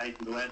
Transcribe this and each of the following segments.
hasten to add.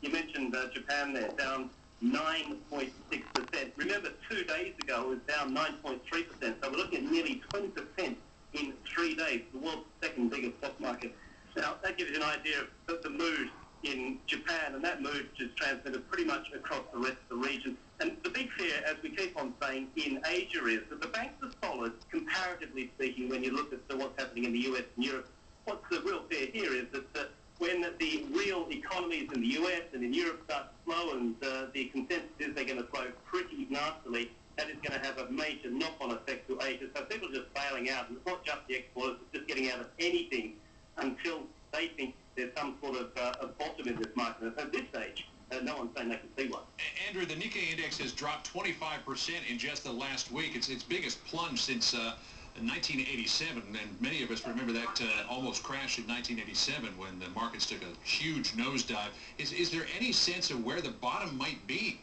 You mentioned Japan there, down 9.6%. Remember, 2 days ago it was down 9.3%. So we're looking at nearly 20% in 3 days, the world's second biggest stock market. Now, that gives you an idea of the mood in Japan, and that mood is transmitted pretty much across the rest of the region. And the big fear, as we keep on saying, in Asia is that the banks are solid, comparatively speaking, when you look at what's happening in the US and Europe. What's the real fear here is that when the real economies in the US and in Europe start to slow, and the consensus is they're going to slow pretty nastily, that is going to have a major knock-on effect to Asia. So people are just bailing out, and it's not just the exporters, it's just getting out of anything until they think there's some sort of a bottom in this market. And at this stage, no one's saying they can see one. Andrew, the Nikkei index has dropped 25% in just the last week. It's its biggest plunge since 1987, and many of us remember that almost crash in 1987 when the markets took a huge nosedive. Is there any sense of where the bottom might be?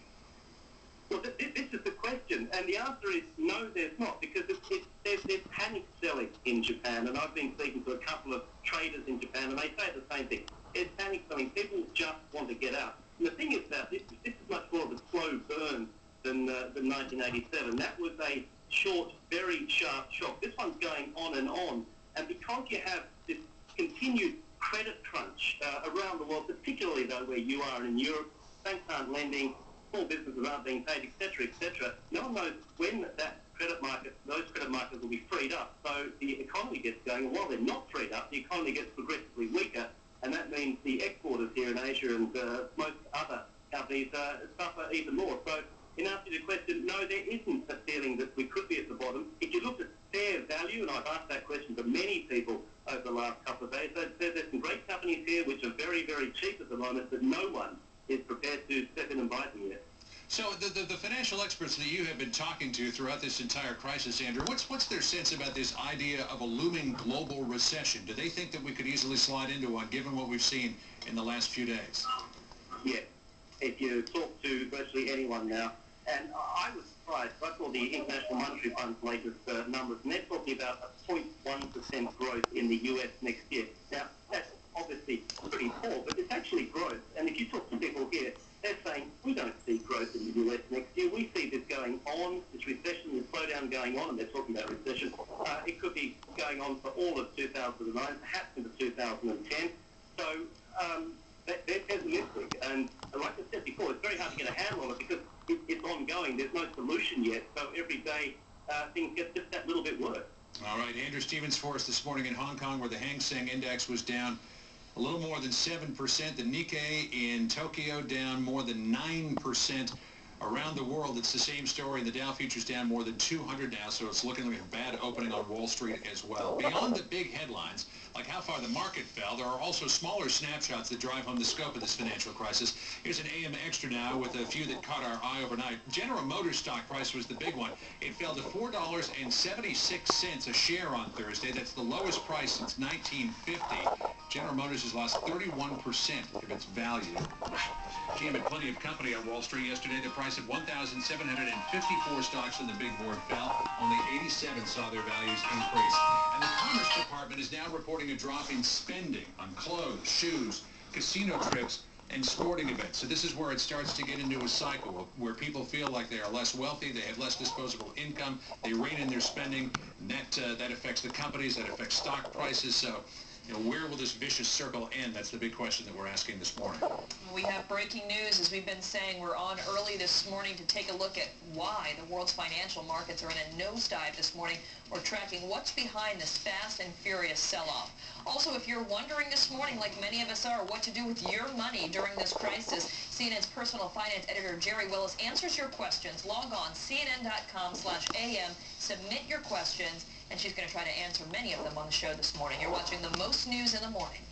Well, this is the question, and the answer is no, there's not, because there's panic selling in Japan, and I've been speaking to a couple of traders in Japan, and they say the same thing. There's panic selling. People just want to get out. And the thing is about this is much more of a slow burn than 1987. That was a short, very sharp shock. This one's going on, and because you have this continued credit crunch around the world, particularly though where you are in Europe, banks aren't lending, small businesses aren't being paid, etc., etc. No one knows when those credit markets will be freed up. So the economy gets going, and while they're not freed up, the economy gets progressively weaker, and that means the exporters here in Asia and most other companies suffer even more. So in answer to your question, no, there isn't a feeling that we could be at the bottom. If you look at fair value, and I've asked that question to many people over the last couple of days, there's some great companies here which are very, very cheap at the moment, but no one is prepared to step in and buy them yet. So the financial experts that you have been talking to throughout this entire crisis, Andrew, what's their sense about this idea of a looming global recession? Do they think that we could easily slide into one, given what we've seen in the last few days? Yeah. If you talk to virtually anyone now, and I was surprised, I saw the International Monetary Fund's latest numbers, and they're talking about a 0.1% growth in the US next year. Now, that's obviously pretty poor, but it's actually growth. And if you talk to people here, they're saying, we don't see growth in the US next year. We see this going on, this recession, this slowdown going on, and they're talking about recession. It could be going on for all of 2009, perhaps into 2010. So they're pessimistic. And like I said before, it's very hard to get a handle on it because it's ongoing. There's no solution yet. So every day things get just that little bit worse. All right, Andrew Stevens for us this morning in Hong Kong, where the Hang Seng Index was down a little more than 7%. The Nikkei in Tokyo down more than 9%. Around the world, it's the same story. The Dow Futures down more than 200 now, so it's looking like a bad opening on Wall Street as well. Beyond the big headlines, like how far the market fell, there are also smaller snapshots that drive home the scope of this financial crisis. Here's an AM Extra now with a few that caught our eye overnight. General Motors stock price was the big one. It fell to $4.76 a share on Thursday. That's the lowest price since 1950. General Motors has lost 31% of its value. GM had plenty of company on Wall Street yesterday. The price of 1,754 stocks on the big board fell. Only 87 saw their values increase. And the Commerce Department is now reporting a drop in spending on clothes, shoes, casino trips, and sporting events. So this is where it starts to get into a cycle where people feel like they are less wealthy, they have less disposable income, they rein in their spending, and that affects the companies, that affects stock prices. So, where will this vicious circle end? That's the big question that we're asking this morning. We have breaking news. As we've been saying, we're on early this morning to take a look at why the world's financial markets are in a nosedive this morning. We're tracking what's behind this fast and furious sell-off. Also, if you're wondering this morning, like many of us are, what to do with your money during this crisis, CNN's personal finance editor Jerry Willis answers your questions. Log on cnn.com/am, submit your questions, and she's going to try to answer many of them on the show this morning. You're watching the most news in the morning.